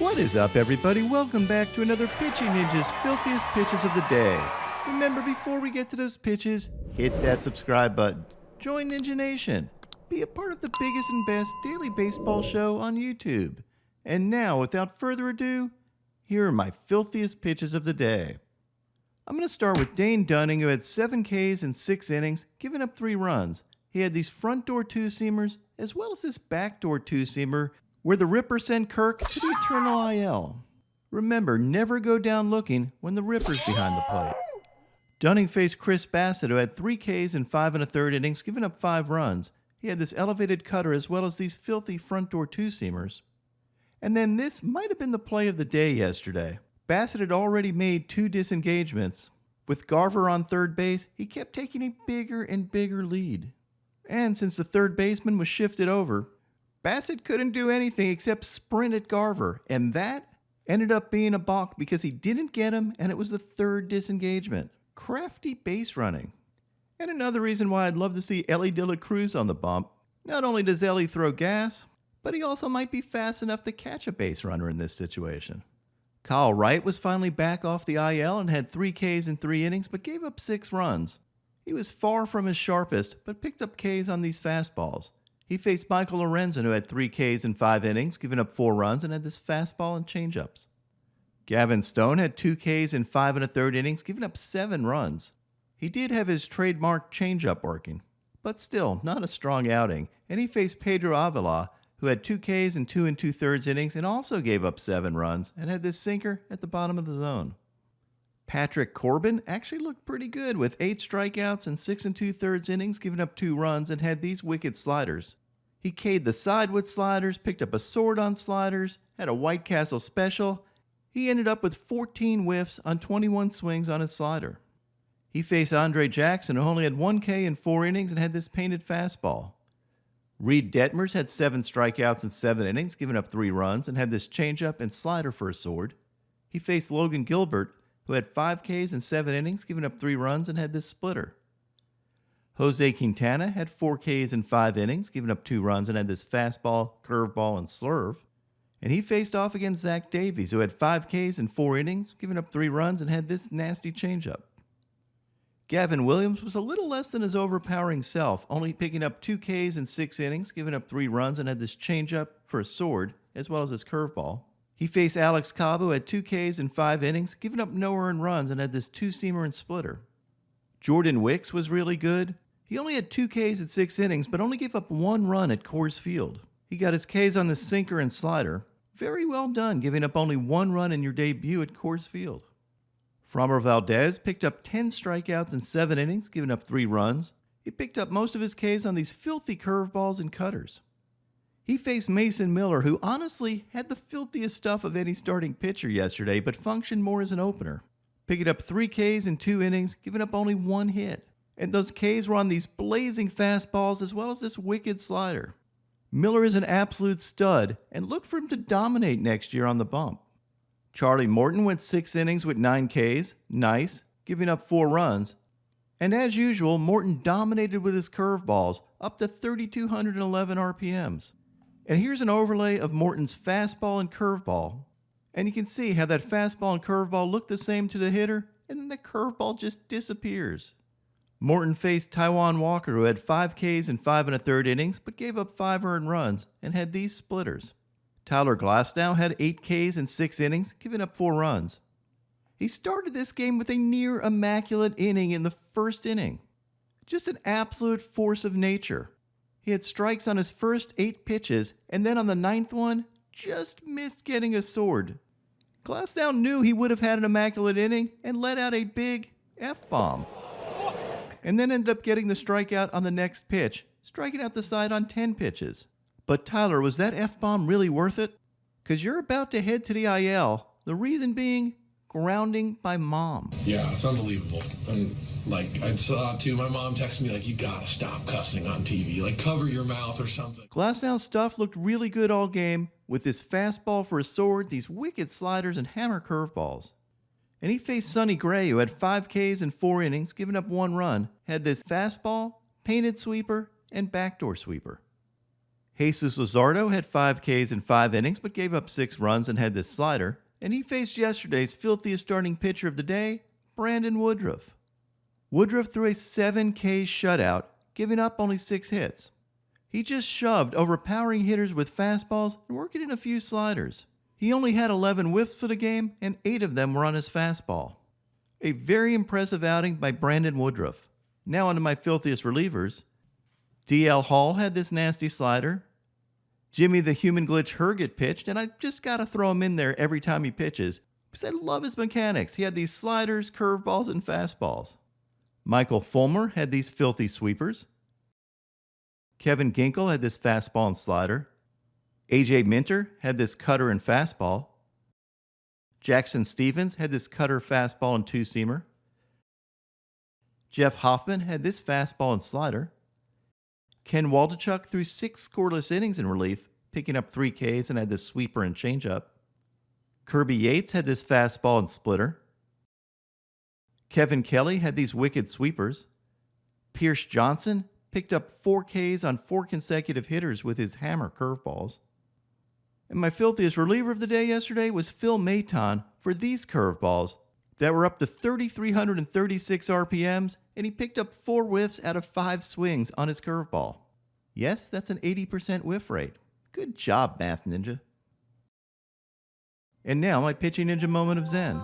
What is up, everybody? Welcome back to another Pitching Ninja's Filthiest Pitches of the Day. Remember, before we get to those pitches, hit that subscribe button. Join Ninja Nation. Be a part of the biggest and best daily baseball show on YouTube. And now, without further ado, here are my filthiest pitches of the day. I'm going to start with Dane Dunning, who had 7 Ks in 6 innings, giving up 3 runs. He had these front door two-seamers, as well as this backdoor two-seamer, where the Ripper sent Kirk to the eternal IL. Remember, never go down looking when the Ripper's behind the plate. Dunning faced Chris Bassett, who had 3 Ks in 5 1/3 innings, giving up 5 runs. He had this elevated cutter as well as these filthy front door two-seamers. And then this might have been the play of the day yesterday. Bassett had already made 2 disengagements. With Garver on third base, he kept taking a bigger and bigger lead. And since the third baseman was shifted over, Bassett couldn't do anything except sprint at Garver, and that ended up being a balk because he didn't get him, and it was the 3rd disengagement. Crafty base running. And another reason why I'd love to see Ellie De La Cruz on the bump. Not only does Ellie throw gas, but he also might be fast enough to catch a base runner in this situation. Kyle Wright was finally back off the IL and had 3 Ks in 3 innings, but gave up 6 runs. He was far from his sharpest, but picked up Ks on these fastballs. He faced Michael Lorenzen, who had 3 Ks in 5 innings, giving up 4 runs, and had this fastball and changeups. Gavin Stone had 2 Ks in 5 1/3 innings, giving up 7 runs. He did have his trademark changeup working, but still not a strong outing, and he faced Pedro Avila, who had 2 Ks in 2 2/3 innings and also gave up 7 runs, and had this sinker at the bottom of the zone. Patrick Corbin actually looked pretty good with 8 strikeouts and 6 2/3 innings, giving up 2 runs, and had these wicked sliders. He K'd the side with sliders, picked up a sword on sliders, had a White Castle special. He ended up with 14 whiffs on 21 swings on his slider. He faced Andre Jackson, who only had 1 K in 4 innings and had this painted fastball. Reed Detmers had 7 strikeouts in 7 innings, giving up 3 runs, and had this changeup and slider for a sword. He faced Logan Gilbert, who had 5 Ks in 7 innings, giving up 3 runs, and had this splitter. Jose Quintana had 4 Ks in 5 innings, giving up 2 runs, and had this fastball, curveball, and slurve. And he faced off against Zach Davies, who had 5 Ks in 4 innings, giving up 3 runs, and had this nasty changeup. Gavin Williams was a little less than his overpowering self, only picking up 2 Ks in 6 innings, giving up 3 runs, and had this changeup for a sword, as well as his curveball. He faced Alex Cobb, who had 2 Ks in 5 innings, giving up no earned runs, and had this 2-seamer and splitter. Jordan Wicks was really good. He only had 2 Ks in 6 innings, but only gave up 1 run at Coors Field. He got his Ks on the sinker and slider. Very well done, giving up only 1 run in your debut at Coors Field. Framber Valdez picked up 10 strikeouts in 7 innings, giving up 3 runs. He picked up most of his Ks on these filthy curveballs and cutters. He faced Mason Miller, who honestly had the filthiest stuff of any starting pitcher yesterday, but functioned more as an opener. Picking up 3 Ks in 2 innings, giving up only 1 hit. And those Ks were on these blazing fastballs as well as this wicked slider. Miller is an absolute stud, and look for him to dominate next year on the bump. Charlie Morton went 6 innings with 9 Ks, nice, giving up 4 runs. And as usual, Morton dominated with his curveballs, up to 3,211 RPMs. And here's an overlay of Morton's fastball and curveball. And you can see how that fastball and curveball look the same to the hitter, and then the curveball just disappears. Morton faced Taijuan Walker, who had 5 Ks in 5 1/3 innings, but gave up 5 earned runs, and had these splitters. Tyler Glasnow had 8 Ks in 6 innings, giving up 4 runs. He started this game with a near immaculate inning in the first inning. Just an absolute force of nature. He had strikes on his first 8 pitches, and then on the 9th one, just missed getting a sword. Glasnow knew he would have had an immaculate inning and let out a big F-bomb. And then ended up getting the strikeout on the next pitch, striking out the side on 10 pitches. But Tyler, was that F-bomb really worth it? Because you're about to head to the IL, the reason being grounding by mom. Yeah, it's unbelievable. And I saw too, my mom texted me you gotta stop cussing on TV, cover your mouth or something. Glasnow's stuff looked really good all game, with this fastball for a sword, these wicked sliders, and hammer curveballs. And he faced Sonny Gray, who had 5 Ks in 4 innings, giving up 1 run, had this fastball, painted sweeper, and backdoor sweeper. Jesus Luzardo had 5 Ks in 5 innings but gave up 6 runs and had this slider, and he faced yesterday's filthiest starting pitcher of the day, Brandon Woodruff. Woodruff threw a 7K shutout, giving up only 6 hits. He just shoved overpowering hitters with fastballs and working in a few sliders. He only had 11 whiffs for the game, and 8 of them were on his fastball. A very impressive outing by Brandon Woodruff. Now onto my filthiest relievers. DL Hall had this nasty slider. Jimmy the Human Glitch Herget pitched, and I just gotta throw him in there every time he pitches because I love his mechanics. He had these sliders, curveballs, and fastballs. Michael Fulmer had these filthy sweepers. Kevin Ginkel had this fastball and slider. AJ Minter had this cutter and fastball. Jackson Stevens had this cutter, fastball, and 2-seamer. Jeff Hoffman had this fastball and slider. Ken Waldachuk threw 6 scoreless innings in relief, picking up 3 Ks and had this sweeper and changeup. Kirby Yates had this fastball and splitter. Kevin Kelly had these wicked sweepers. Pierce Johnson picked up 4 Ks on 4 consecutive hitters with his hammer curveballs. And my filthiest reliever of the day yesterday was Phil Maton for these curveballs that were up to 3,336 RPMs, and he picked up 4 whiffs out of 5 swings on his curveball. Yes, that's an 80% whiff rate. Good job, Math Ninja. And now my Pitching Ninja moment of zen.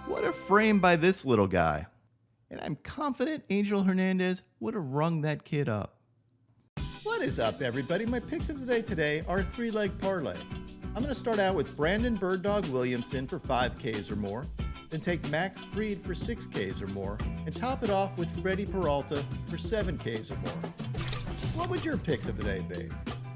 What a frame by this little guy. And I'm confident Angel Hernandez would have rung that kid up. What is up, everybody? My picks of the day today are a 3-leg parlay. I'm going to start out with Brandon Bird Dog Williamson for 5 Ks or more, then take Max Fried for 6 Ks or more, and top it off with Freddie Peralta for 7 Ks or more. What would your picks of the day be?